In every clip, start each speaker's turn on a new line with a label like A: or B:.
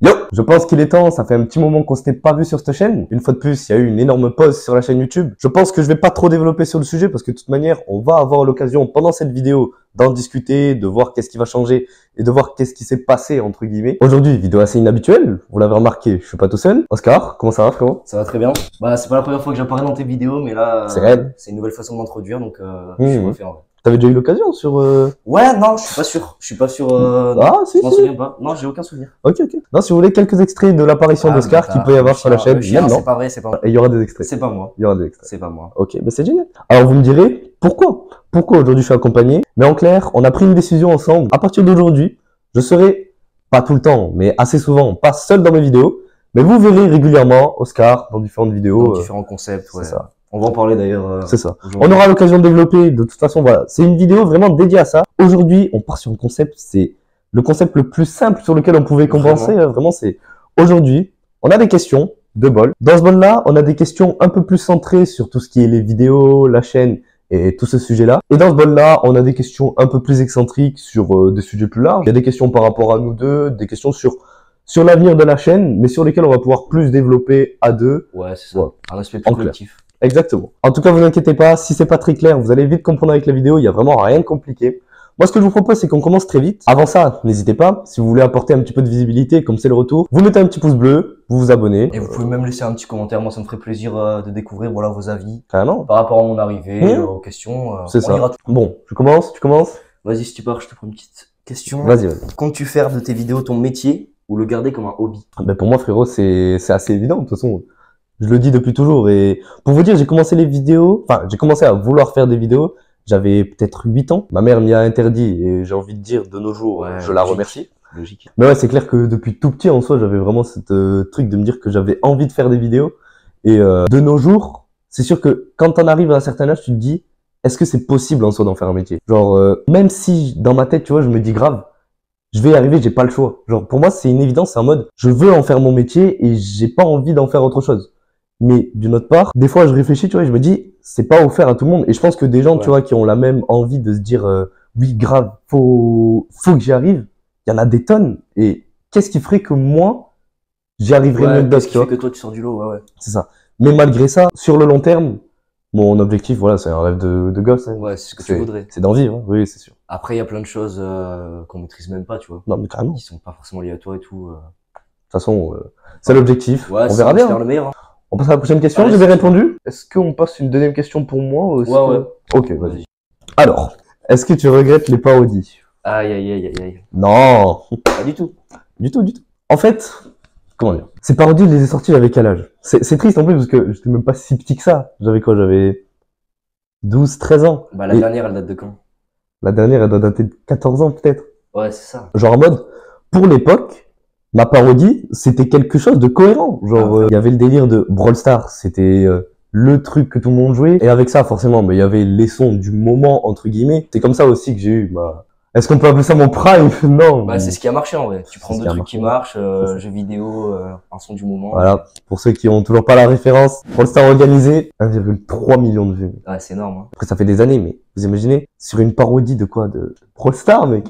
A: Yo, je pense qu'il est temps, ça fait un petit moment qu'on s'était pas vu sur cette chaîne. Une fois de plus, il y a eu une énorme pause sur la chaîne YouTube. Je pense que je vais pas trop développer sur le sujet parce que de toute manière, on va avoir l'occasion pendant cette vidéo d'en discuter, de voir qu'est-ce qui va changer et de voir qu'est-ce qui s'est passé entre guillemets. Aujourd'hui, vidéo assez inhabituelle, vous l'avez remarqué, je suis pas tout seul. Oscar, comment ça va frérot?
B: Ça va très bien. Bah, c'est pas la première fois que j'apparais dans tes vidéos, mais là,
A: C'est réel.
B: c'est une nouvelle façon de m'introduire, donc je suis refait en vrai.
A: T'avais déjà eu l'occasion sur...
B: Ouais, non, je suis pas sûr. Je suis pas sûr.
A: Ah, si,
B: je m'en
A: si.
B: souviens pas. Non, j'ai aucun souvenir.
A: Ok. Non, si vous voulez quelques extraits de l'apparition d'Oscar qu'il peut y avoir sur la chaîne,
B: non, c'est pas vrai, c'est pas vrai.
A: Et il y aura des extraits.
B: C'est pas moi.
A: Il y aura des extraits.
B: C'est pas moi.
A: Ok, mais c'est génial. Alors vous me direz, pourquoi aujourd'hui je suis accompagné? Mais en clair, on a pris une décision ensemble. À partir d'aujourd'hui, je serai, pas tout le temps, mais assez souvent, pas seul dans mes vidéos, mais vous verrez régulièrement Oscar dans différentes vidéos.
B: Dans différents concepts, ouais.
A: C'est ça.
B: On va en parler d'ailleurs.
A: C'est ça. On aura l'occasion de développer. De toute façon, voilà. C'est une vidéo vraiment dédiée à ça. Aujourd'hui, on part sur un concept. C'est le concept le plus simple sur lequel on pouvait compenser. Vraiment, c'est aujourd'hui, on a des questions de bol. Dans ce bol-là, on a des questions un peu plus centrées sur tout ce qui est les vidéos, la chaîne et tout ce sujet-là. Et dans ce bol-là, on a des questions un peu plus excentriques sur des sujets plus larges. Il y a des questions par rapport à nous deux, des questions sur l'avenir de la chaîne, mais sur lesquelles on va pouvoir plus développer à deux.
B: Ouais, c'est ça.
A: Ouais.
B: Un aspect plus collectif.
A: Exactement. En tout cas, vous inquiétez pas, si c'est pas très clair, vous allez vite comprendre avec la vidéo, il y a vraiment rien de compliqué. Moi, ce que je vous propose, c'est qu'on commence très vite. Avant ça, n'hésitez pas, si vous voulez apporter un petit peu de visibilité, comme c'est le retour, vous mettez un petit pouce bleu, vous vous abonnez.
B: Et vous pouvez même laisser un petit commentaire, moi ça me ferait plaisir de découvrir voilà vos avis.
A: Carrément.
B: Par rapport à mon arrivée, aux questions.
A: C'est ça. Bon, tu commences.
B: Vas-y, si tu pars, je te prends une petite question.
A: Vas-y.
B: Comptes-tu faire de tes vidéos ton métier ou le garder comme un hobby?
A: Ben pour moi, frérot, c'est assez évident, de toute façon. Je le dis depuis toujours et pour vous dire, j'ai commencé à vouloir faire des vidéos, j'avais peut-être 8 ans. Ma mère m'y a interdit et j'ai envie de dire de nos jours, je la remercie.
B: Logique.
A: Mais ouais, c'est clair que depuis tout petit en soi, j'avais vraiment cette truc de me dire que j'avais envie de faire des vidéos et de nos jours, c'est sûr que quand t'en arrives à un certain âge, tu te dis est-ce que c'est possible en soi d'en faire un métier? Genre même si dans ma tête, tu vois, je me dis grave, je vais y arriver, j'ai pas le choix. Genre pour moi, c'est une évidence, c'est en mode je veux en faire mon métier et j'ai pas envie d'en faire autre chose. Mais d'une autre part, des fois je réfléchis, tu vois, et je me dis, c'est pas offert à tout le monde. Et je pense que des gens, tu vois, qui ont la même envie de se dire, oui, grave, faut que j'y arrive. Il y en a des tonnes. Et qu'est-ce qui ferait que moi, j'y arriverais mieux que d'autres, tu vois?
B: Qu'est-ce qui fait que toi, tu sors du lot, ouais.
A: C'est ça. Mais malgré ça, sur le long terme, mon objectif, voilà, c'est un rêve de gosse. Hein.
B: Ouais, c'est ce que tu voudrais.
A: C'est d'en vivre, hein. Oui, c'est sûr.
B: Après, il y a plein de choses qu'on maîtrise même pas, tu vois.
A: Non, mais carrément.
B: Qui sont pas forcément liées à toi et tout.
A: De toute façon, c'est l'objectif.
B: Ouais,
A: on verra bien.
B: Le meilleur, hein.
A: On passe à la prochaine question,
B: Allez,
A: j'avais répondu. Est-ce qu'on passe une deuxième question pour moi ou
B: ouais.
A: Ok, vas-y. Alors, est-ce que tu regrettes les parodies?
B: Aïe.
A: Non.
B: Pas du tout.
A: Du tout. En fait, comment dire? Ces parodies, je les ai sorties, j'avais quel âge? C'est triste en plus parce que j'étais même pas si petit que ça. J'avais quoi? J'avais 12, 13 ans.
B: Bah, la dernière, elle date de quand?
A: La dernière, elle doit dater de 14 ans peut-être.
B: Ouais, c'est ça.
A: Genre en mode, pour l'époque, ma parodie, c'était quelque chose de cohérent. Genre, il y avait le délire de Brawl Stars, c'était le truc que tout le monde jouait. Et avec ça, forcément, il y avait les sons du moment, entre guillemets. C'est comme ça aussi que j'ai eu est-ce qu'on peut appeler ça mon prime? Non.
B: Bah, c'est ce qui a marché en vrai. Tu prends deux trucs qui marchent, jeux vidéo, un son du moment.
A: Voilà, pour ceux qui ont toujours pas la référence, Brawl Stars organisé, 1,3 million de vues.
B: Ouais, c'est énorme. Hein.
A: Après, ça fait des années, mais vous imaginez, sur une parodie de quoi? De Brawl Stars, mec.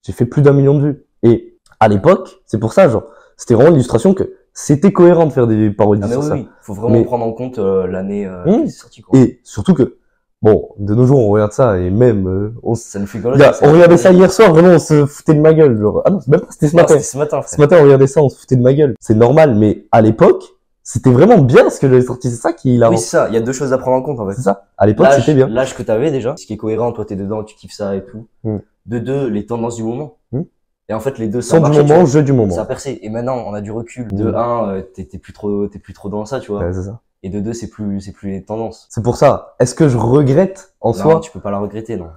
A: J'ai fait plus d'1 million de vues. Et à l'époque, c'est pour ça, genre, c'était vraiment l'illustration que c'était cohérent de faire des parodies sur ça.
B: Oui, faut vraiment prendre en compte l'année qui est sortie, quoi.
A: Et surtout que, bon, de nos jours, on regarde ça et même,
B: ça nous fait
A: on regardait ça hier soir, vraiment, on se foutait de ma gueule, genre. Ah non, même pas, c'était ce matin.
B: Ce matin, frère.
A: Ce matin, on regardait ça, on se foutait de ma gueule. C'est normal, mais à l'époque, c'était vraiment bien ce que j'avais sorti. C'est ça qui
B: Oui, c'est ça. Il y a deux choses à prendre en compte, en fait.
A: C'est ça. À l'époque, c'était bien.
B: L'âge que t'avais déjà, ce qui est cohérent, toi, t'es dedans, tu kiffes ça et tout. De deux, les tendances du moment. Et en fait, les deux, ça
A: marche. Son du moment, jeu du moment.
B: Ça a percé. Et maintenant, on a du recul. De un, t'es plus trop dans ça, tu vois.
A: Ouais, c'est ça.
B: Et de deux, c'est plus les tendances.
A: C'est pour ça. Est-ce que je regrette en soi?
B: Non, tu peux pas la regretter, non.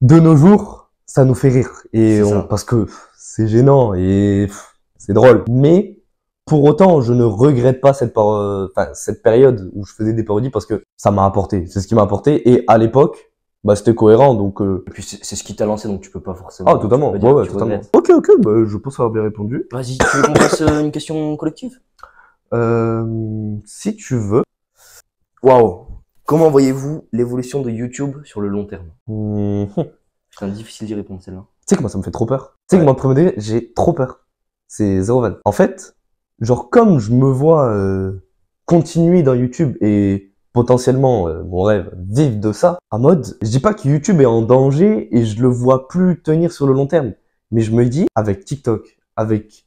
A: De nos jours, ça nous fait rire. Et parce que c'est gênant et c'est drôle. Mais, pour autant, je ne regrette pas cette période où je faisais des parodies parce que ça m'a apporté. C'est ce qui m'a apporté. Et à l'époque, c'était cohérent, donc.
B: Et puis c'est ce qui t'a lancé, donc tu peux pas forcément.
A: Ah, totalement. Ouais, totalement. Ok, je pense avoir bien répondu.
B: Vas-y, tu veux qu'on fasse une question collective?
A: Si tu veux.
B: Waouh. Comment voyez-vous l'évolution de YouTube sur le long terme? C'est difficile d'y répondre celle-là.
A: Tu sais que moi ça me fait trop peur. Tu sais que moi, premier degré, j'ai trop peur. C'est 0,20. En fait, genre comme je me vois continuer dans YouTube et potentiellement, mon rêve, vivre de ça, en mode, je dis pas que YouTube est en danger et je le vois plus tenir sur le long terme, mais je me dis, avec TikTok, avec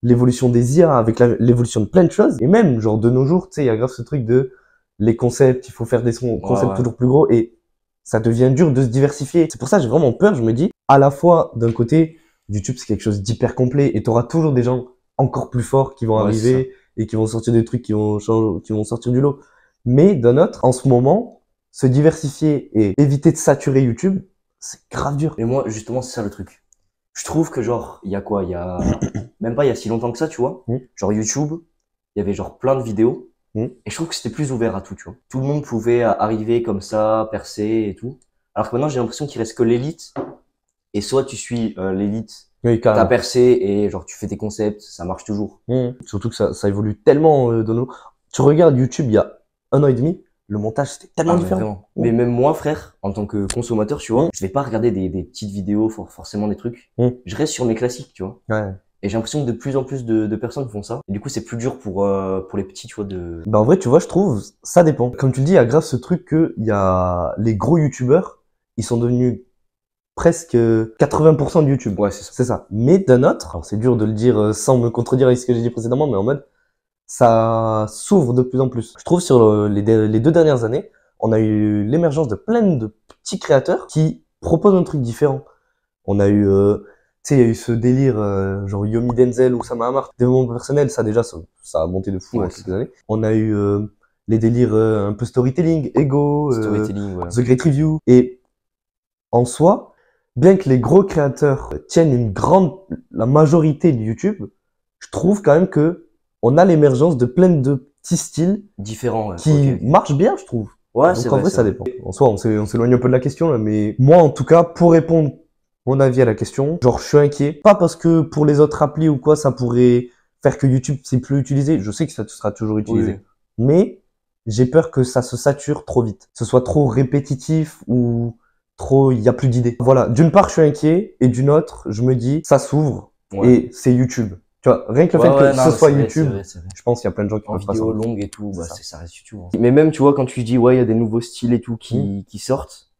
A: l'évolution des IA, avec l'évolution de plein de choses, et même, genre, de nos jours, tu sais, il y a grave ce truc de les concepts, il faut faire des concepts toujours plus gros, et ça devient dur de se diversifier. C'est pour ça que j'ai vraiment peur, je me dis, à la fois, d'un côté, YouTube, c'est quelque chose d'hyper complet, et t'auras toujours des gens encore plus forts qui vont arriver, et qui vont sortir des trucs qui vont sortir du lot. Mais d'un autre, en ce moment, se diversifier et éviter de saturer YouTube, c'est grave dur.
B: Et moi, justement, c'est ça le truc. Je trouve que genre, il y a quoi? Il y a même pas il y a si longtemps que ça, tu vois. Genre YouTube, il y avait genre plein de vidéos. Et je trouve que c'était plus ouvert à tout, tu vois. Tout le monde pouvait arriver comme ça, percer et tout. Alors que maintenant, j'ai l'impression qu'il reste que l'élite. Et soit tu suis l'élite, t'as percé et genre tu fais tes concepts, ça marche toujours.
A: Surtout que ça évolue tellement de nos... Tu regardes YouTube il y a 1 an et demi, le montage c'était tellement différent.
B: Mais même moi, frère, en tant que consommateur, tu vois, je vais pas regarder des petites vidéos, forcément des trucs. Je reste sur mes classiques, tu vois. Et j'ai l'impression que de plus en plus de personnes font ça. Et du coup, c'est plus dur pour les petits, tu vois, de...
A: Bah en vrai, tu vois, je trouve, ça dépend. Comme tu le dis, il y a grave ce truc que il y a les gros YouTubeurs, ils sont devenus presque 80% de YouTube.
B: Ouais, c'est ça.
A: C'est ça. Mais d'un autre, alors c'est dur de le dire sans me contredire avec ce que j'ai dit précédemment, mais en mode, ça s'ouvre de plus en plus. Je trouve sur les 2 dernières années, on a eu l'émergence de plein de petits créateurs qui proposent un truc différent. On a eu, tu sais, il y a eu ce délire genre Yomi Denzel ou Sama Amar, développement personnel, ça déjà, ça a monté de fou en quelques années. On a eu les délires un peu storytelling, Ego, The Great Review. Et en soi, bien que les gros créateurs tiennent la majorité de YouTube, je trouve quand même que on a l'émergence de plein de petits styles
B: différents
A: qui marchent bien, je trouve.
B: Ouais,
A: donc en vrai, ça dépend. En soi, on s'éloigne un peu de la question là, mais moi, en tout cas, pour répondre mon avis à la question, genre, je suis inquiet. Pas parce que pour les autres applis ou quoi, ça pourrait faire que YouTube c'est plus utilisé. Je sais que ça sera toujours utilisé, mais j'ai peur que ça se sature trop vite, que ce soit trop répétitif ou trop, il y a plus d'idées. Voilà. D'une part, je suis inquiet, et d'une autre, je me dis, ça s'ouvre et c'est YouTube. Tu vois, rien que le fait que ce soit YouTube, je pense qu'il y a plein de gens qui peuvent pas
B: vidéo longue et tout, bah ça reste YouTube. Mais même, tu vois, quand tu dis, il y a des nouveaux styles et tout qui sortent,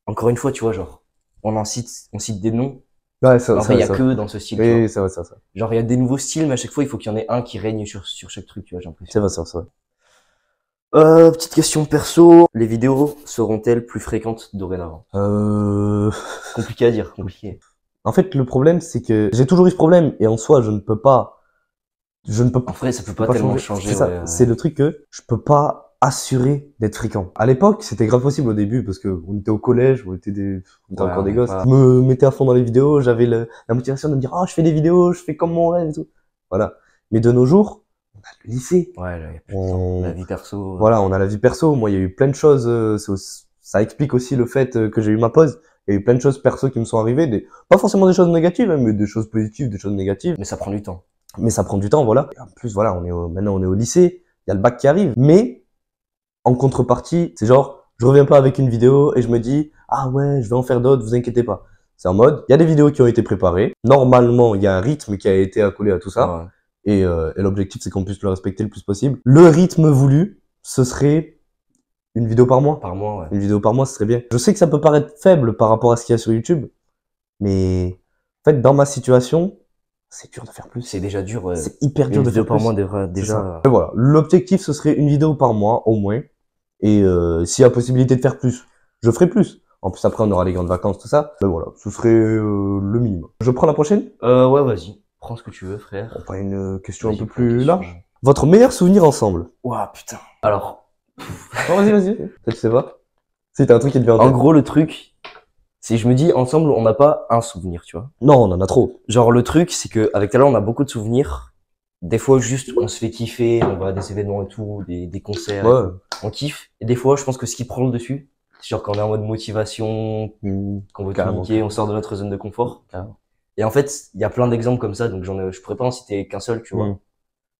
B: encore une fois, tu vois, genre, on cite des noms.
A: Ouais, ça,
B: en fait, il y a que dans ce style.
A: Oui, c'est vrai, ça.
B: Genre, il y a des nouveaux styles, mais à chaque fois, il faut qu'il y en ait un qui règne sur chaque truc, tu vois, j'ai l'impression.
A: C'est vrai.
B: Petite question perso, les vidéos seront-elles plus fréquentes dorénavant? Compliqué à dire, compliqué.
A: En fait, le problème, c'est que j'ai toujours eu ce problème, et en soi, je ne peux pas.
B: En vrai, ça peut pas tellement changer.
A: C'est ça. C'est le truc que je peux pas assurer d'être fréquent. À l'époque, c'était grave possible au début, parce que on était au collège, on était encore des gosses. Je me mettais à fond dans les vidéos, j'avais la motivation de me dire, je fais des vidéos, je fais comme mon rêve et tout. Voilà. Mais de nos jours, on a le lycée.
B: Ouais, là, y a plus de temps. La vie perso.
A: Voilà, on a la vie perso. Moi, il y a eu plein de choses. Ça explique aussi le fait que j'ai eu ma pause. Il y a eu plein de choses perso qui me sont arrivées. Pas forcément des choses négatives, mais des choses positives, des choses négatives.
B: Mais ça prend du temps.
A: Voilà. Et en plus, voilà, maintenant on est au lycée. Il y a le bac qui arrive. Mais, en contrepartie, c'est genre, je reviens pas avec une vidéo et je me dis, ah ouais, je vais en faire d'autres, vous inquiétez pas. C'est en mode, il y a des vidéos qui ont été préparées. Normalement, il y a un rythme qui a été accolé à tout ça. Et l'objectif, c'est qu'on puisse le respecter le plus possible. Le rythme voulu, ce serait une vidéo par mois. Une vidéo par mois, ce serait bien. Je sais que ça peut paraître faible par rapport à ce qu'il y a sur YouTube, mais en fait, dans ma situation, c'est dur de faire plus.
B: C'est déjà dur.
A: C'est hyper dur de faire plus.
B: Une vidéo par mois déjà.
A: Et voilà, l'objectif, ce serait une vidéo par mois au moins. Et s'il y a possibilité de faire plus, je ferai plus. En plus, après, on aura les grandes vacances, tout ça. Mais voilà, ce serait le minimum. Je prends la prochaine?
B: Ouais, vas-y. Prends ce que tu veux, frère.
A: On prend une question un peu plus large. Votre meilleur souvenir ensemble?
B: Ouah, putain. Alors.
A: Non, vas-y. Ça, tu sais pas? Si t'as un truc qui te vient en tête.
B: En gros, le truc, c'est je me dis, ensemble, on n'a pas un souvenir, tu vois.
A: Non, on en a trop.
B: Genre, le truc, c'est que avec Talon, on a beaucoup de souvenirs. Des fois, juste, on se fait kiffer, on va à des événements et tout, des concerts.
A: Ouais.
B: On kiffe. Et des fois, je pense que ce qui prend le dessus, c'est genre quand on est en mode motivation, qu'on veut communiquer, on sort de notre zone de confort. Et en fait, il y a plein d'exemples comme ça, donc je pourrais pas en citer qu'un seul, tu vois.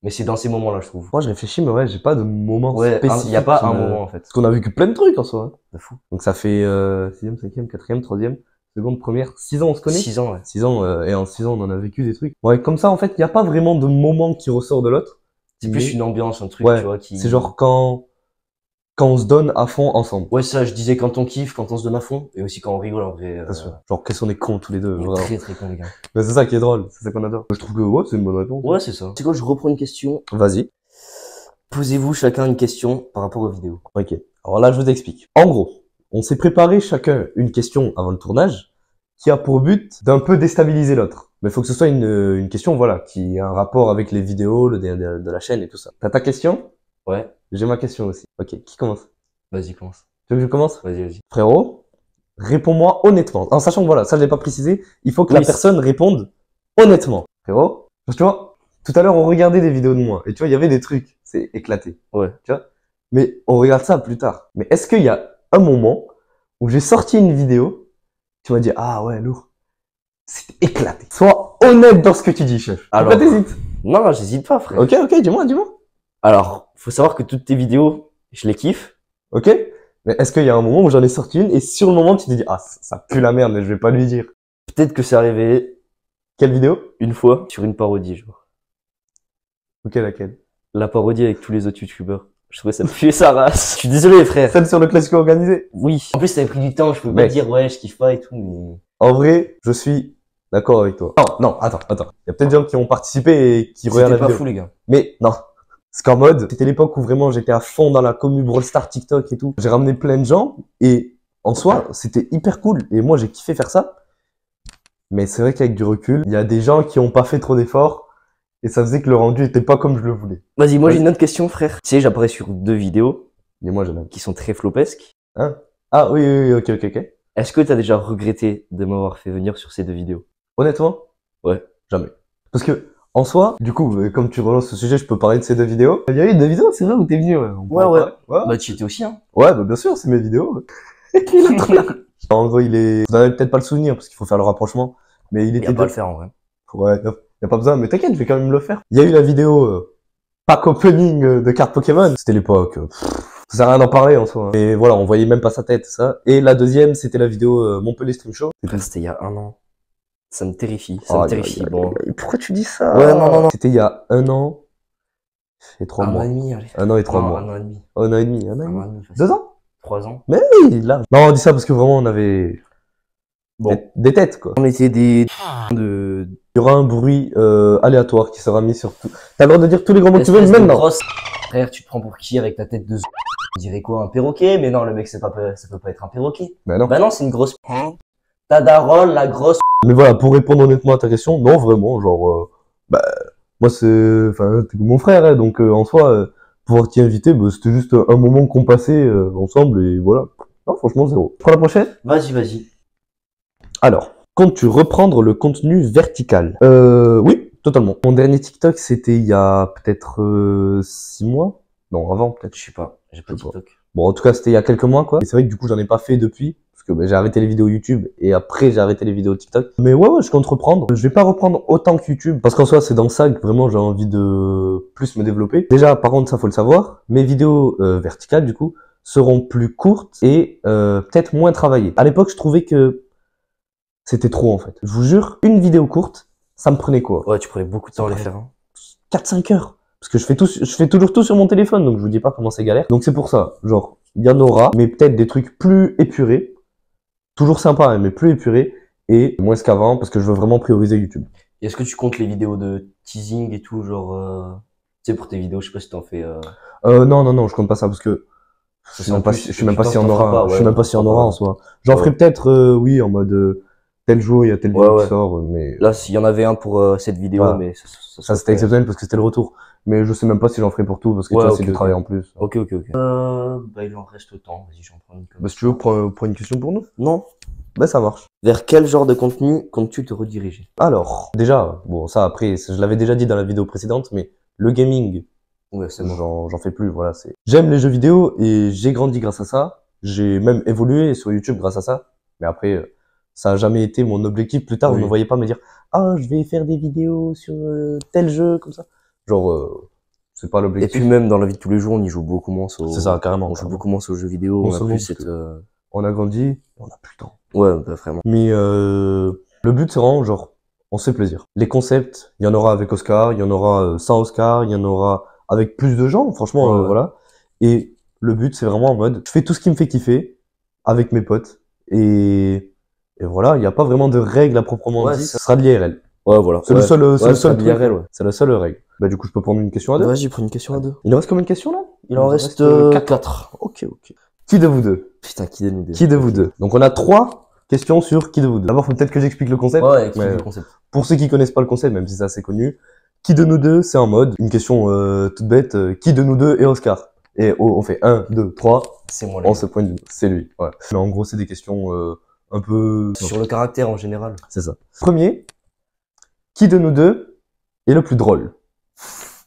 B: Mais c'est dans ces moments-là, je trouve.
A: Moi, je réfléchis, mais ouais, j'ai pas de moment spécifique.
B: Il y a pas un moment, en fait.
A: Parce qu'on a vécu plein de trucs, en soi.
B: De fou.
A: Donc ça fait 6e, 5e, 4e, 3e. seconde, première, 6 ans on se connaît.
B: 6 ans, ouais.
A: 6 ans, et en 6 ans on en a vécu des trucs. Ouais, comme ça en fait, il n'y a pas vraiment de moment qui ressort de l'autre.
B: C'est plus une ambiance, un truc,
A: ouais,
B: tu vois, qui...
A: c'est genre quand on se donne à fond ensemble.
B: Ouais, ça, je disais quand on kiffe, quand on se donne à fond, et aussi quand on rigole, en vrai.
A: Bien sûr. Genre, qu'est-ce qu'on est cons tous les deux.
B: On est
A: Vraiment.
B: très très cons, les gars.
A: Mais c'est ça qui est drôle, c'est ça qu'on adore. Je trouve que ouais, c'est une bonne réponse.
B: Ouais, c'est ça. C'est quoi, je reprends une question.
A: Vas-y.
B: Posez-vous chacun une question par rapport aux vidéos.
A: Ok. Alors là, je vous explique. En gros, on s'est préparé chacun une question avant le tournage qui a pour but d'un peu déstabiliser l'autre. Mais il faut que ce soit une question, voilà, qui a un rapport avec les vidéos, de la chaîne et tout ça. T'as ta question?
B: Ouais.
A: J'ai ma question aussi. Ok, qui commence?
B: Vas-y, commence.
A: Tu veux que je commence?
B: Vas-y, vas-y.
A: Frérot, réponds-moi honnêtement. En sachant que voilà, ça je l'ai pas précisé, il faut que la
B: Oui,
A: personne réponde honnêtement. Frérot, parce que tu vois, tout à l'heure on regardait des vidéos de moi et tu vois, il y avait des trucs, c'est éclaté.
B: Ouais.
A: Tu vois? Mais on regarde ça plus tard. Mais est-ce qu'il y a un moment où j'ai sorti une vidéo, tu m'as dit ah ouais lourd, c'est éclaté. Sois honnête dans ce que tu dis, chef.
B: Alors,
A: Pourquoi t'hésites?
B: Non, j'hésite pas, frère.
A: Ok, dis-moi.
B: Alors, faut savoir que toutes tes vidéos, je les kiffe.
A: Ok? Mais est-ce qu'il y a un moment où j'en ai sorti une et sur le moment tu t'es dit ah ça pue la merde mais je vais pas lui dire.
B: Peut-être que c'est arrivé
A: Quelle vidéo?
B: une fois sur une parodie, genre.
A: Ok, laquelle?
B: La parodie avec tous les autres youtubeurs. Je trouvais ça puait sa race. Je suis désolé, frère.
A: Celle sur le classique organisé.
B: Oui. En plus, ça avait pris du temps, je peux pas
A: Mec.
B: dire ouais, je kiffe pas et tout, mais...
A: En vrai, je suis d'accord avec toi. Non, attends. Il y a peut-être des gens qui ont participé et qui regardent
B: C'était
A: la
B: pas
A: vidéo.
B: fou, les gars.
A: Mais non. C'est qu'en mode, c'était l'époque où vraiment j'étais à fond dans la commu Brawl Stars, TikTok et tout. J'ai ramené plein de gens et en soi, c'était hyper cool. Et moi, j'ai kiffé faire ça. Mais c'est vrai qu'avec du recul, il y a des gens qui ont pas fait trop d'efforts et ça faisait que le rendu était pas comme je le voulais.
B: Vas-y, moi j'ai une autre question, frère. Tu sais, j'apparais sur 2 vidéos
A: Et moi, j'aime.
B: qui sont très flopesques.
A: Hein? Ah oui, ok.
B: Est-ce que t'as déjà regretté de m'avoir fait venir sur ces 2 vidéos?
A: Honnêtement?
B: Ouais.
A: Jamais. Parce que, en soi, du coup, comme tu relances ce sujet, je peux parler de ces 2 vidéos. Il y a eu 2 vidéos, c'est vrai, où t'es venu, ouais. On peut en
B: Ouais.
A: parler. Ouais.
B: Bah, tu y étais aussi, hein.
A: Ouais, bah bien sûr, c'est mes vidéos. En gros, vous n'avez peut-être pas le souvenir parce qu'il faut faire le rapprochement, mais il
B: Y
A: était
B: a pas à le faire, en vrai.
A: Ouais, y a pas besoin, mais t'inquiète, je vais quand même le faire. Il y a eu la vidéo pack opening de cartes Pokémon. C'était l'époque. Ça sert à rien d'en parler en soi. Et voilà, on voyait même pas sa tête, ça. Et la deuxième, c'était la vidéo Montpellier Stream Show.
B: Frère, c'était il y a 1 an. Ça me terrifie. Ça me terrifie. Bon.
A: Pourquoi tu dis ça?
B: Ouais, non.
A: C'était il y a 1 an et 3
B: 1
A: mois.
B: an et demi, allez.
A: 1 an et 3
B: Non,
A: mois.
B: 1 an et demi.
A: 1 an et demi, 1 an et
B: 1
A: demi.
B: an et demi. facile.
A: 2 ans?
B: 3 ans.
A: Oui, là. Non, on dit ça parce que vraiment, on avait
B: Bon.
A: des têtes, quoi.
B: On était des... de...
A: Il y aura un bruit aléatoire qui sera mis sur tout. T'as le droit de dire tous les gros mots que tu veux
B: Espèce de
A: maintenant.
B: grosse... Frère, tu te prends pour qui avec ta tête de... On dirait quoi, un perroquet? Mais non, le mec, ça peut pas être un perroquet.
A: Mais non.
B: Bah non, c'est une grosse... Ta daronne, la grosse...
A: Mais voilà, pour répondre honnêtement à ta question, non, vraiment, genre, moi t'es mon frère, hein, donc en soi, pouvoir t'y inviter, c'était juste un moment qu'on passait ensemble et voilà. Non, franchement, zéro. Prends la prochaine.
B: Vas-y.
A: Alors, comptes-tu reprendre le contenu vertical? Oui, totalement. Mon dernier TikTok, c'était il y a peut-être 6 mois. Non, avant, peut-être.
B: Je sais pas, j'ai pas
A: Je sais pas.
B: TikTok.
A: Bon, en tout cas, c'était il y a quelques mois, quoi. Et c'est vrai que du coup, j'en ai pas fait depuis. Parce que j'ai arrêté les vidéos YouTube et après j'ai arrêté les vidéos TikTok. Mais ouais, je compte reprendre. Je vais pas reprendre autant que YouTube parce qu'en soi c'est dans ça que vraiment j'ai envie de plus me développer. Déjà, par contre, ça faut le savoir, mes vidéos verticales du coup seront plus courtes et peut-être moins travaillées. À l'époque, je trouvais que c'était trop en fait. Je vous jure, une vidéo courte, ça me prenait quoi?
B: Ouais, tu prenais beaucoup de temps à les faire. Hein.
A: 4-5 heures. Parce que je fais toujours tout sur mon téléphone, donc je vous dis pas comment c'est galère. Donc c'est pour ça, genre, il y en aura, mais peut-être des trucs plus épurés. Toujours sympa, hein, mais plus épurés et moins qu'avant parce que je veux vraiment prioriser YouTube.
B: Et est-ce que tu comptes les vidéos de teasing et tout, genre, tu sais, pour tes vidéos, je sais pas si t'en fais,
A: Non, je compte pas ça parce que je sais même pas si on aura, je sais même pas si on aura en soi. J'en ferai peut-être, oui, en mode tel jour il y a telle vidéo qui sort, mais
B: là, s'il y en avait un pour cette vidéo,
A: voilà.
B: mais
A: ça c'était exceptionnel parce que c'était le retour. Mais je sais même pas si j'en ferai pour tout parce que tu vois, c'est du travail en plus.
B: Ok. Bah, il en reste autant. Vas-y, j'en prends une.
A: Bah, si tu veux, prends une question pour nous.
B: Non.
A: Bah, ça marche.
B: Vers quel genre de contenu comptes-tu te rediriger?
A: Alors, déjà, bon, ça après, je l'avais déjà dit dans la vidéo précédente, mais le gaming,
B: ouais, c'est bon.
A: J'en fais plus, voilà, j'aime les jeux vidéo et j'ai grandi grâce à ça. J'ai même évolué sur YouTube grâce à ça. Mais après, ça a jamais été mon objectif. Plus tard, vous ne voyez pas me dire, ah, je vais faire des vidéos sur tel jeu, comme ça. Genre, c'est pas l'objectif.
B: Et puis même dans la vie de tous les jours, on y joue beaucoup moins
A: C'est ça, carrément.
B: On joue beaucoup moins aux jeux vidéo. On a plus cette...
A: On a grandi, on a plus le temps.
B: Ouais, bah, vraiment.
A: Mais le but, c'est vraiment, genre, on se fait plaisir. Les concepts, il y en aura avec Oscar, il y en aura sans Oscar, il y en aura avec plus de gens, franchement,
B: Ouais, ouais.
A: voilà. Et le but, c'est vraiment en mode, je fais tout ce qui me fait kiffer avec mes potes. Et voilà, il n'y a pas vraiment de règles à proprement
B: Ouais,
A: dit,
B: ça-
A: ce sera de l'IRL.
B: Ouais, voilà.
A: C'est le seul, c'est
B: Ouais,
A: le
B: ce sera
A: seul
B: de
A: truc.
B: l'IRL, ouais.
A: C'est la seule règle. Bah, du coup, je peux prendre une question à deux.
B: Vas-y, prends une question à deux.
A: Il en reste combien de questions là?
B: Il en reste
A: quatre.
B: 4.
A: Ok, ok. Qui de vous deux?
B: Putain, qui donne l'idée?
A: Qui de vous deux? Donc on a 3 questions sur qui de vous deux. D'abord, faut peut-être que j'explique le concept.
B: Ouais, explique
A: Mais,
B: le concept.
A: pour ceux qui connaissent pas le concept, même si c'est assez connu, qui de nous deux, c'est en mode une question toute bête, qui de nous deux est Oscar? Et on fait 1, 2, 3,
B: C'est moi,
A: on se pointe, c'est lui. Ouais. Mais en gros, c'est des questions un peu...
B: Sur le caractère en général.
A: C'est ça. Premier, qui de nous deux est le plus drôle?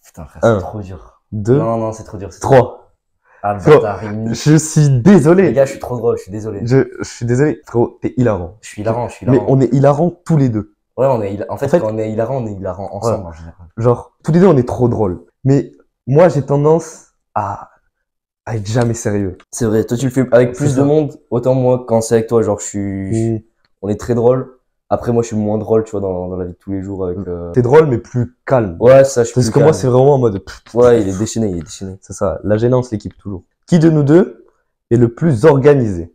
B: Putain, frère,
A: Un.
B: c'est trop dur.
A: 2,
B: Non, non, c'est trop dur. c'est trop dur.
A: 3.
B: Ah, le
A: Frérot,
B: bâtard, il me-
A: Je suis
B: Les
A: désolé.
B: gars, je suis trop drôle, je suis désolé.
A: Je suis désolé. Frérot, t'es hilarant.
B: Je suis hilarant, je suis
A: Mais
B: hilarant.
A: on est hilarant tous les deux.
B: Ouais, en fait,
A: En fait-
B: quand on est hilarant ensemble, en général.
A: Genre, tous les deux, on est trop drôles. Mais moi, j'ai tendance à être jamais sérieux.
B: C'est vrai, toi tu le fais avec
A: C'est
B: plus
A: ça.
B: de monde, autant moi quand c'est avec toi, genre on est très drôle. Après moi je suis moins drôle, tu vois, dans la vie de tous les jours avec.
A: T'es drôle, mais plus calme.
B: Ouais, ça je suis
A: Parce
B: plus
A: que moi,
B: calme.
A: c'est vraiment en mode... pff,
B: Ouais, il est déchaîné, il est déchaîné.
A: c'est ça, la gênance, l'équipe, toujours. Qui de nous deux est le plus organisé?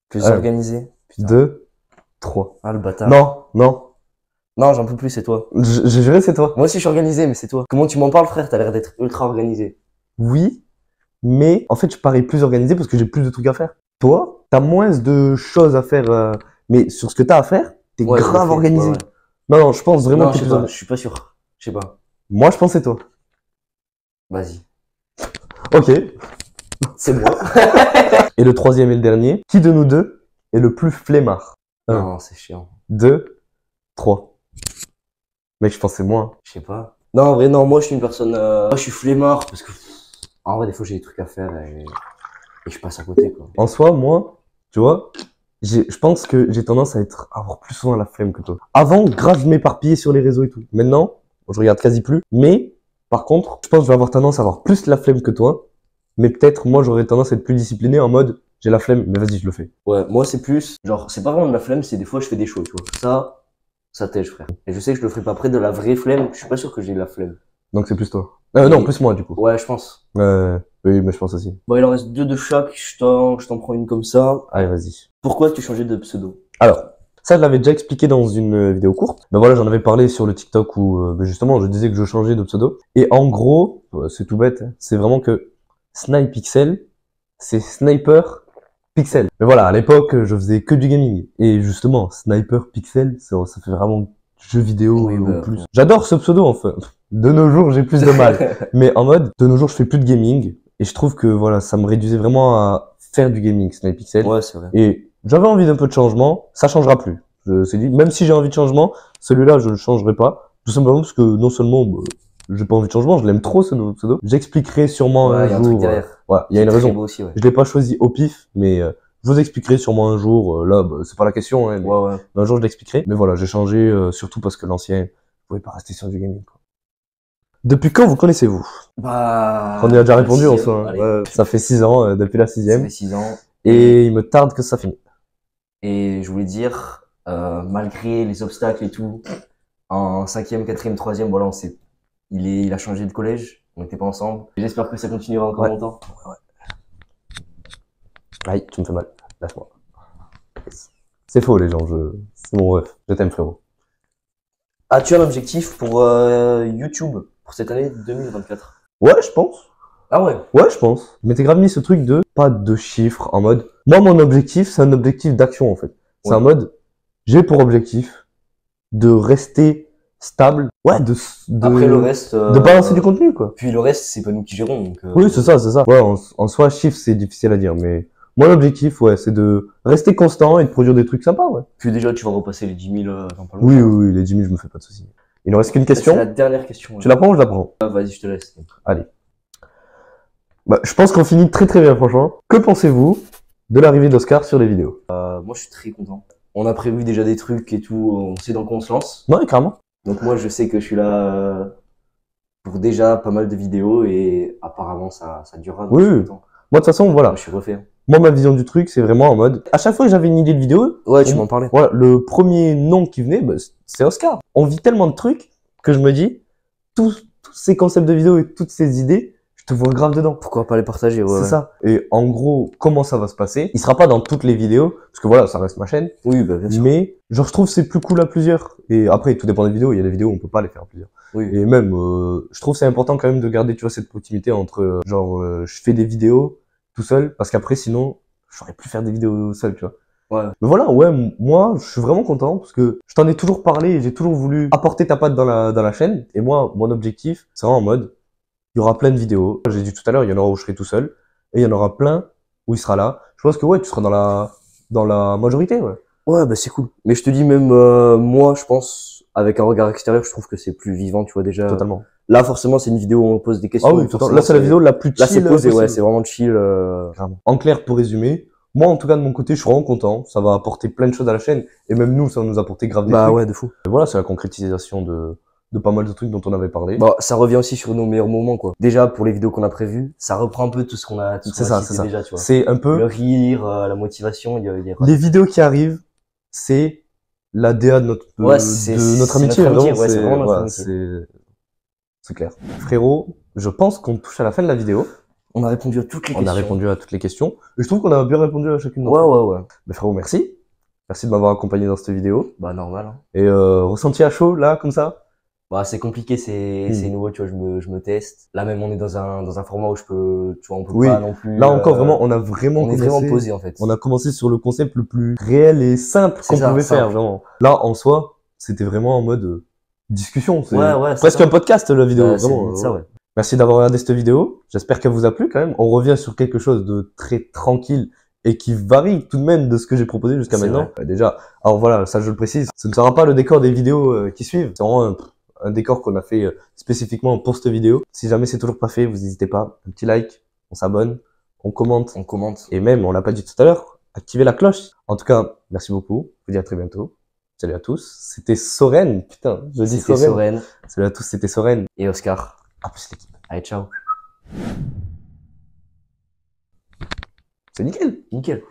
B: Plus
A: Ouais.
B: organisé. Putain.
A: 2, 3.
B: Ah le bâtard.
A: Non, non.
B: Non, j'en peux plus, c'est toi.
A: J'ai juré, c'est toi.
B: Moi aussi je suis organisé, mais c'est toi. Comment tu m'en parles, frère? T'as l'air d'être ultra organisé.
A: Oui, mais en fait, je parais plus organisé parce que j'ai plus de trucs à faire. Toi, t'as moins de choses à faire, mais sur ce que t'as à faire, t'es
B: Ouais, je le
A: grave
B: fais,
A: organisé.
B: ouais, ouais.
A: Non, non, je pense vraiment
B: Non,
A: que
B: je
A: t'es
B: sais
A: plus
B: pas,
A: organisé.
B: je suis pas sûr. Je sais pas.
A: Moi, je pensais toi.
B: Vas-y.
A: Ok.
B: C'est moi.
A: Et le troisième et le dernier, qui de nous deux est le plus flemmard? Un.
B: Non, c'est chiant.
A: 2, 3. Mec, je pensais moins.
B: Je sais pas. Non, en vrai, non, moi je suis une personne. Moi je suis flemmard parce que. En vrai, des fois j'ai des trucs à faire et je passe à côté, quoi.
A: En soi, moi, tu vois, je pense que j'ai tendance à avoir plus souvent la flemme que toi. Avant, grave, je m'éparpillais sur les réseaux et tout. Maintenant, je regarde quasi plus. Mais, par contre, je pense que je vais avoir tendance à avoir plus la flemme que toi. Mais peut-être, moi, j'aurais tendance à être plus discipliné en mode, j'ai la flemme, mais vas-y, je le fais.
B: Ouais, moi c'est plus. Genre, c'est pas vraiment de la flemme, c'est des fois je fais des choses, tu vois. Ça tège, frère. Et je sais que je le ferai pas après de la vraie flemme. Je suis pas sûr que j'ai de la flemme.
A: Donc, c'est plus toi. Non, plus moi, du coup.
B: Ouais, je pense.
A: Oui, mais je pense aussi.
B: Bon, il en reste 2 de chaque. Je t'en prends une comme ça.
A: Allez, vas-y.
B: Pourquoi tu changeais de pseudo?
A: Alors, ça, je l'avais déjà expliqué dans une vidéo courte. Ben voilà, j'en avais parlé sur le TikTok où, justement, je disais que je changeais de pseudo. Et en gros, c'est tout bête, hein, c'est vraiment que Snipixel, c'est Sniper Pixel. Mais voilà, à l'époque, je faisais que du gaming. Et justement, Sniper Pixel, ça fait vraiment jeu vidéo
B: Oui, bah,
A: en plus. J'adore ce pseudo, enfin. De nos jours, j'ai plus de mal. Mais en mode, de nos jours, je fais plus de gaming. Et je trouve que, voilà, ça me réduisait vraiment à faire du gaming, Snipixel.
B: Ouais, c'est vrai.
A: Et j'avais envie d'un peu de changement, ça changera plus. Je sais dit, même si j'ai envie de changement, celui-là, je le changerai pas. Tout simplement parce que non seulement, j'ai pas envie de changement, je l'aime trop ce nouveau pseudo. J'expliquerai sûrement
B: Ouais,
A: un
B: y a un truc
A: jour.
B: derrière.
A: Voilà, il y a une
B: C'est très
A: raison.
B: beau aussi, ouais.
A: Je l'ai pas choisi au pif, mais je vous expliquerai sûrement un jour. Là, c'est pas la question, hein, mais
B: Ouais, ouais.
A: un jour je l'expliquerai. Mais voilà, j'ai changé surtout parce que l'ancien, je pouvais pas rester sur du gaming, quoi. Depuis quand vous connaissez-vous?
B: Bah.
A: On y a déjà répondu en
B: sixième,
A: soi. Hein.
B: allez.
A: Ouais, ça fait 6 ans, depuis la
B: Ça
A: 6e.
B: fait 6 ans.
A: Et il me tarde que ça finisse.
B: Et je voulais dire, malgré les obstacles et tout, en 5e, 4e, 3e, voilà, il a changé de collège. On n'était pas ensemble. Et j'espère que ça continuera encore
A: Ouais.
B: longtemps.
A: Aïe, tu me fais mal. Lâche-moi. C'est faux, les gens. C'est mon ref. Je t'aime, frérot.
B: As-tu un objectif pour YouTube pour cette année 2024?
A: Ouais, je pense.
B: Ah ouais.
A: Ouais, je pense. Mais t'es grave mis ce truc de pas de chiffres en mode. Moi, mon objectif, c'est un objectif d'action, en fait. C'est
B: Ouais.
A: en mode, j'ai pour objectif de rester stable. Ouais, de
B: Après le reste.
A: de balancer du contenu, quoi.
B: Puis le reste, c'est pas nous qui gérons. Donc,
A: Oui, c'est ça, c'est ça. Ouais, en soi, chiffres, c'est difficile à dire, mais mon objectif, ouais, c'est de rester constant et de produire des trucs sympas, ouais.
B: Puis déjà, tu vas repasser les 10 000 dans pas
A: Oui,
B: longtemps.
A: oui, oui, les 10 000, je me fais pas de soucis. Il nous reste qu'une
B: C'est
A: question.
B: la dernière question. Ouais.
A: Tu la prends ou je la prends?
B: Ah, vas-y, je te laisse.
A: Bah, je pense qu'on finit très très bien, franchement. Que pensez-vous de l'arrivée d'Oscar sur les vidéos?
B: Moi, je suis très content. On a prévu déjà des trucs et tout. On sait dans quoi on se lance.
A: Non, carrément.
B: Donc moi, je sais que je suis là pour déjà pas mal de vidéos et apparemment ça durera. Donc
A: Oui,
B: je suis
A: oui.
B: content.
A: Moi, de toute façon, voilà.
B: Moi, je suis refait.
A: Moi, ma vision du truc, c'est vraiment en mode, à chaque fois que j'avais une idée de vidéo,
B: Ouais, tu m'en parlais.
A: voilà, le premier nom qui venait, bah, c'est Oscar. On vit tellement de trucs que je me dis, tous ces concepts de vidéo et toutes ces idées, je te vois grave dedans.
B: Pourquoi pas les partager, ouais.
A: C'est ça. Et en gros, comment ça va se passer? Il sera pas dans toutes les vidéos, parce que voilà, ça reste ma chaîne.
B: Oui, bah, bien sûr.
A: Mais, genre, je trouve que c'est plus cool à plusieurs. Et après, tout dépend des vidéos. Il y a des vidéos où on peut pas les faire à plusieurs.
B: Oui.
A: Et même, je trouve que c'est important quand même de garder, tu vois, cette proximité entre, je fais des vidéos tout seul, parce qu'après, sinon, j'aurais plus faire des vidéos seul, tu vois.
B: Ouais.
A: Mais voilà, ouais, moi, je suis vraiment content parce que je t'en ai toujours parlé et j'ai toujours voulu apporter ta patte dans la chaîne. Et moi, mon objectif, c'est vraiment en mode, il y aura plein de vidéos. J'ai dit tout à l'heure, il y en aura où je serai tout seul. Et il y en aura plein où il sera là. Je pense que ouais, tu seras dans la majorité, ouais.
B: Ouais, bah, c'est cool. Mais je te dis même, moi, je pense, avec un regard extérieur, je trouve que c'est plus vivant, tu vois, déjà.
A: Totalement.
B: Là, forcément, c'est une vidéo où on pose des questions.
A: Ah oui, totalement. Là, c'est la vidéo la plus chill.
B: Là, c'est posé, ouais,
A: possible.
B: c'est vraiment chill.
A: Vraiment. En clair, pour résumer, moi, en tout cas, de mon côté, je suis vraiment content. Ça va apporter plein de choses à la chaîne. Et même nous, ça va nous apporter grave des
B: Bah,
A: trucs.
B: ouais, de fou.
A: Et voilà, c'est la concrétisation de pas mal de trucs dont on avait parlé.
B: Bah, ça revient aussi sur nos meilleurs moments, quoi. Déjà, pour les vidéos qu'on a prévues, ça reprend un peu tout ce qu'on a,
A: C'est ça, c'est ça.
B: déjà, tu vois.
A: C'est un peu
B: Le rire, la motivation, il y a
A: les vidéos qui arrivent, c'est la DA de notre
B: Ouais, c'est
A: notre amitié.
B: notre amitié,
A: Vraiment,
B: ouais, c'est vraiment notre
A: voilà,
B: amitié.
A: c'est clair. Frérot, je pense qu'on touche à la fin de la vidéo.
B: On a répondu à toutes les
A: On
B: questions.
A: a répondu à toutes les questions. Et je trouve qu'on a bien répondu à chacune
B: Ouais,
A: d'entre elles.
B: ouais.
A: Mais frérot, merci. Merci de m'avoir accompagné dans cette vidéo.
B: Bah, normal, hein.
A: Et ressenti à chaud, là, comme ça.
B: Bah, c'est compliqué, c'est nouveau, tu vois, je me teste. Là, même, on est dans un format où je peux, tu vois, on peut
A: Oui.
B: pas non plus.
A: Là encore, vraiment, on a vraiment
B: on est
A: commencé.
B: vraiment posé, en fait.
A: On a commencé sur le concept le plus réel et simple qu'on pouvait faire, vraiment. Là, en soi, c'était vraiment en mode discussion. C'est
B: Ouais,
A: presque un podcast, la vidéo, vraiment.
B: C'est ça, ouais.
A: Merci d'avoir regardé cette vidéo. J'espère qu'elle vous a plu quand même. On revient sur quelque chose de très tranquille et qui varie tout de même de ce que j'ai proposé jusqu'à maintenant. Déjà, alors voilà, ça je le précise, ce ne sera pas le décor des vidéos qui suivent. C'est vraiment un décor qu'on a fait spécifiquement pour cette vidéo. Si jamais c'est toujours pas fait, vous n'hésitez pas. Un petit like, on s'abonne, on commente.
B: On commente.
A: Et même, on l'a pas dit tout à l'heure, activez la cloche. En tout cas, merci beaucoup. Je vous dis à très bientôt. Salut à tous. C'était Soren. Putain, je dis Soren. Salut à tous, c'était Soren.
B: Et Oscar.
A: À plus l'équipe.
B: Allez, ciao.
A: C'est nickel.
B: Nickel.